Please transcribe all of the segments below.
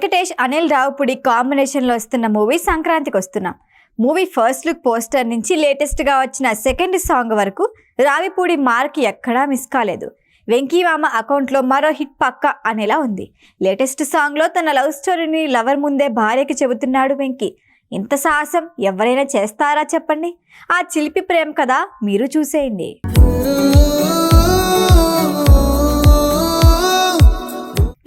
వెంకటేష్ అనిల్ రావుపుడి కాంబినేషన్లో వస్తున్న మూవీ సంక్రాంతికి వస్తున్నాం. మూవీ ఫస్ట్ లుక్ పోస్టర్ నుంచి లేటెస్ట్గా వచ్చిన సెకండ్ సాంగ్ వరకు రావిపూడి మార్క్ ఎక్కడా మిస్ కాలేదు. వెంకీ మామ అకౌంట్లో మరో హిట్ పక్క అనేలా ఉంది. లేటెస్ట్ సాంగ్లో తన లవ్ స్టోరీని లవర్ ముందే భార్యకి చెబుతున్నాడు వెంకీ. ఇంత సాహసం ఎవరైనా చేస్తారా చెప్పండి? ఆ చిలిపి ప్రేమ కదా మీరు చూసేయండి.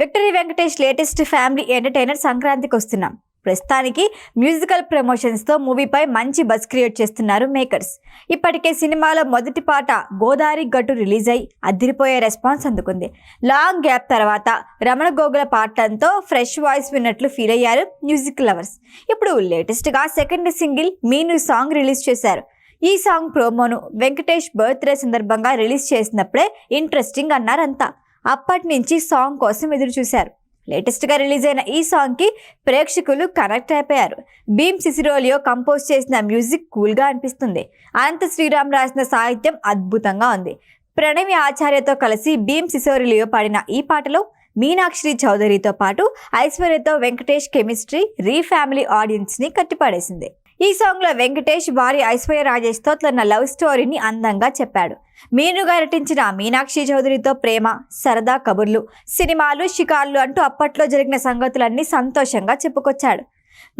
Victory Venkatesh latest family entertainer సంక్రాంతికి వస్తున్నాం. ప్రస్తుతానికి మ్యూజికల్ ప్రమోషన్స్తో మూవీపై మంచి బజ్ క్రియేట్ చేస్తున్నారు మేకర్స్. ఇప్పటికే సినిమాలో మొదటి పాట గోదావరి గట్టు రిలీజ్ అయి అదిరిపోయే రెస్పాన్స్ అందుకుంది. లాంగ్ గ్యాప్ తర్వాత రమణ గోగుల పాటలతో ఫ్రెష్ వాయిస్ విన్నట్లు ఫీల్ అయ్యారు మ్యూజిక్ లవర్స్. ఇప్పుడు లేటెస్ట్గా సెకండ్ సింగిల్ మీను సాంగ్ రిలీజ్ చేశారు. ఈ సాంగ్ ప్రోమోను వెంకటేష్ బర్త్డే సందర్భంగా రిలీజ్ చేసినప్పుడే ఇంట్రెస్టింగ్ అన్నారంతా. అప్పటి నుంచి సాంగ్ కోసం ఎదురు చూశారు. లేటెస్ట్గా రిలీజ్ అయిన ఈ సాంగ్కి ప్రేక్షకులు కనెక్ట్ అయిపోయారు. భీమ్ సిసిరోలియో కంపోజ్ చేసిన మ్యూజిక్ కూల్గా అనిపిస్తుంది. అనంత శ్రీరామ్ రాసిన సాహిత్యం అద్భుతంగా ఉంది. ప్రణవి ఆచార్యతో కలిసి భీమ్ సిసిరోలియో పాడిన ఈ పాటలో మీనాక్షి చౌదరితో పాటు ఐశ్వర్యతో వెంకటేష్ కెమిస్ట్రీ ఫ్యామిలీ ఆడియన్స్ని కట్టిపడేసింది. ఈ సాంగ్లో వెంకటేష్ భార్య ఐశ్వర్య రాజేష్తో తన లవ్ స్టోరీని అందంగా చెప్పాడు. మీనుగా నటించిన మీనాక్షి చౌదరితో ప్రేమ, సరదా కబుర్లు, సినిమాలు, షికార్లు అంటూ అప్పట్లో జరిగిన సంగతులన్నీ సంతోషంగా చెప్పుకొచ్చాడు.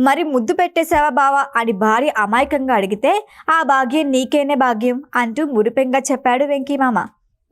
మరి ముద్దు పెట్టేశావా బావా అని భార్య అమాయకంగా అడిగితే ఆ భాగ్యం నీకేనే భాగ్యం అంటూ మురిపెంగా చెప్పాడు వెంకీ మామ.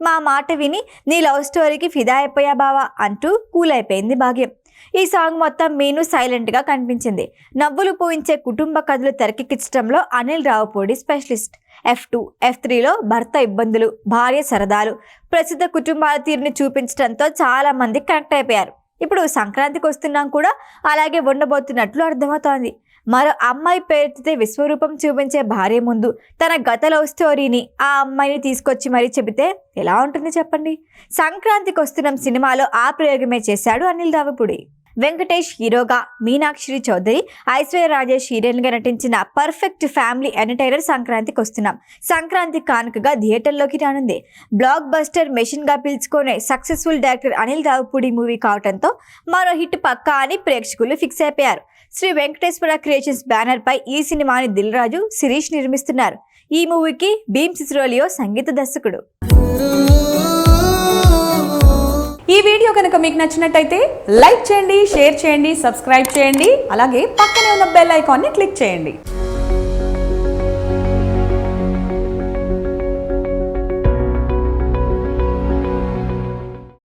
మా మాట విని నీ లవ్ స్టోరీకి ఫిదా అయిపోయా బావా అంటూ కూల్ అయిపోయింది భాగ్యం. ఈ సాంగ్ మొత్తం మీను సైలెంట్గా కనిపించింది. నవ్వులు పూయించే కుటుంబ కథలు తెరకెక్కించడంలో అనిల్ రావుపూడి స్పెషలిస్ట్. F2, F3లో భర్త ఇబ్బందులు, భార్య సరదాలు, ప్రసిద్ధ కుటుంబాల తీరుని చూపించడంతో చాలా మంది కనెక్ట్ అయిపోయారు. ఇప్పుడు సంక్రాంతికి వస్తున్నాం కూడా అలాగే ఉండబోతున్నట్లు అర్థమవుతోంది. మరో అమ్మాయి పేరెత్తితే విశ్వరూపం చూపించే భార్య ముందు తన గత లవ్ స్టోరీని ఆ అమ్మాయిని తీసుకొచ్చి మరీ చెబితే ఎలా ఉంటుంది చెప్పండి? సంక్రాంతికి వస్తున్న సినిమాలో ఆ ప్రయోగమే చేశాడు అనిల్ రావుపూడి. వెంకటేష్ హీరోగా, మీనాక్షి చౌదరి, ఐశ్వర్య రాజేష్ హీరోయిన్గా నటించిన పర్ఫెక్ట్ ఫ్యామిలీ ఎంటర్టైనర్ సంక్రాంతికి వస్తున్నాం. సంక్రాంతి కానుకగా థియేటర్లోకి రానుంది. బ్లాక్ బస్టర్ మెషిన్గా పిలుచుకునే successful director Anil Ravipudi movie కావడంతో మరో హిట్ పక్కా అని ప్రేక్షకులు ఫిక్స్ అయిపోయారు. శ్రీ వెంకటేశ్వర క్రియేషన్స్ బ్యానర్ పై ఈ సినిమాని దిల్ రాజు, శిరీష్ నిర్మిస్తున్నారు. ఈ మూవీకి భీమ్ సిసిరోలియో సంగీత దర్శకుడు. ఈ వీడియో కనుక మీకు నచ్చినట్టయితే లైక్ చేయండి, షేర్ చేయండి, సబ్స్క్రైబ్ చేయండి. అలాగే పక్కనే ఉన్న బెల్ ఐకాన్ని క్లిక్ చేయండి.